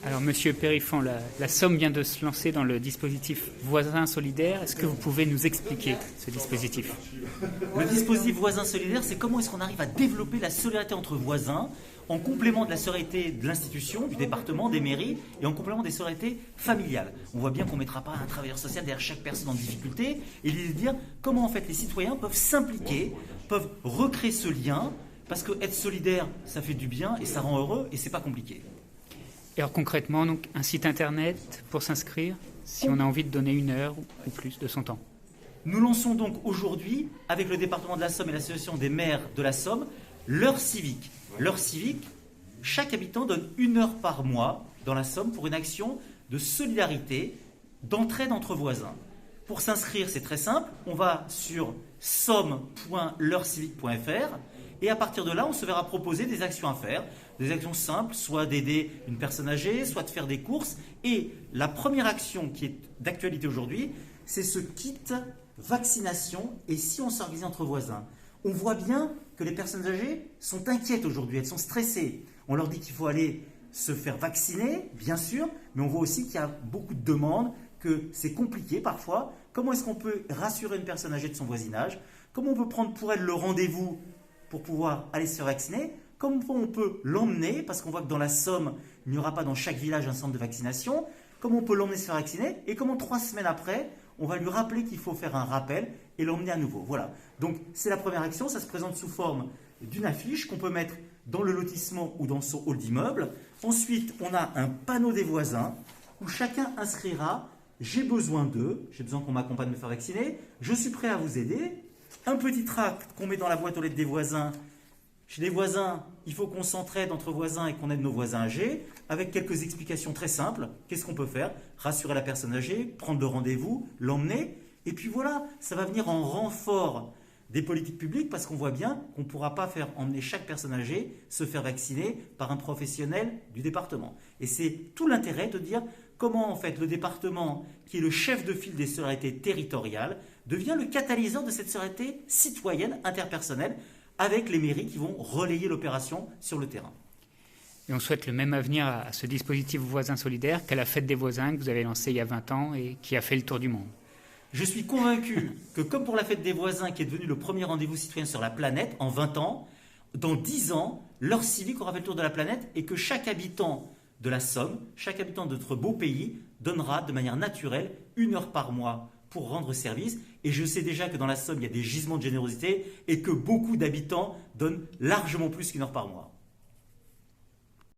Alors, Monsieur Périfan, la Somme vient de se lancer dans le dispositif Voisins Solidaires. Est-ce que vous pouvez nous expliquer ce dispositif? Le dispositif Voisins Solidaires, c'est comment est-ce qu'on arrive à développer la solidarité entre voisins en complément de la solidarité de l'institution, du département, des mairies et en complément des solidarités familiales. On voit bien qu'on ne mettra pas un travailleur social derrière chaque personne en difficulté. Et l'idée de dire comment en fait les citoyens peuvent s'impliquer, peuvent recréer ce lien, parce que être solidaire, ça fait du bien et ça rend heureux et c'est pas compliqué. Et alors concrètement, donc, un site internet pour s'inscrire, si on a envie de donner 1 heure ou plus de son temps. Nous lançons donc aujourd'hui, avec le département de la Somme et l'association des maires de la Somme, l'heure civique. L'heure civique, chaque habitant donne 1 heure par mois dans la Somme pour une action de solidarité, d'entraide entre voisins. Pour s'inscrire, c'est très simple, on va sur somme.l'heurecivique.fr et à partir de là, on se verra proposer des actions à faire, des actions simples, soit d'aider une personne âgée, soit de faire des courses. Et la première action qui est d'actualité aujourd'hui, c'est ce kit vaccination et si on s'organise entre voisins. On voit bien que les personnes âgées sont inquiètes aujourd'hui, elles sont stressées. On leur dit qu'il faut aller se faire vacciner, bien sûr, mais on voit aussi qu'il y a beaucoup de demandes, que c'est compliqué parfois. Comment est-ce qu'on peut rassurer une personne âgée de son voisinage? Comment on peut prendre pour elle le rendez-vous pour pouvoir aller se faire vacciner? Comment on peut l'emmener? Parce qu'on voit que dans la Somme, il n'y aura pas dans chaque village un centre de vaccination. Comment on peut l'emmener se faire vacciner? Et comment 3 semaines après, on va lui rappeler qu'il faut faire un rappel et l'emmener à nouveau. Voilà. Donc c'est la première action. Ça se présente sous forme d'une affiche qu'on peut mettre dans le lotissement ou dans son hall d'immeuble. Ensuite, on a un panneau des voisins où chacun inscrira « J'ai besoin d'eux, j'ai besoin qu'on m'accompagne me faire vacciner, je suis prêt à vous aider ». Un petit tract qu'on met dans la boîte aux lettres des voisins. Chez les voisins, il faut qu'on s'entraide entre voisins et qu'on aide nos voisins âgés, avec quelques explications très simples. Qu'est-ce qu'on peut faire? Rassurer la personne âgée, prendre le rendez-vous, l'emmener. Et puis voilà, ça va venir en renfort des politiques publiques parce qu'on voit bien qu'on ne pourra pas faire emmener chaque personne âgée se faire vacciner par un professionnel du département. Et c'est tout l'intérêt de dire comment en fait le département, qui est le chef de file des solidarités territoriales, devient le catalyseur de cette solidarité citoyenne, interpersonnelle, avec les mairies qui vont relayer l'opération sur le terrain. Et on souhaite le même avenir à ce dispositif Voisins Solidaires qu'à la Fête des Voisins que vous avez lancé il y a 20 ans et qui a fait le tour du monde. Je suis convaincu que comme pour la Fête des Voisins, qui est devenue le premier rendez-vous citoyen sur la planète en 20 ans, dans 10 ans, l'heure civique aura fait le tour de la planète et que chaque habitant de la Somme, chaque habitant de notre beau pays, donnera de manière naturelle 1 heure par mois pour rendre service. Et je sais déjà que dans la Somme, il y a des gisements de générosité et que beaucoup d'habitants donnent largement plus qu'1 heure par mois.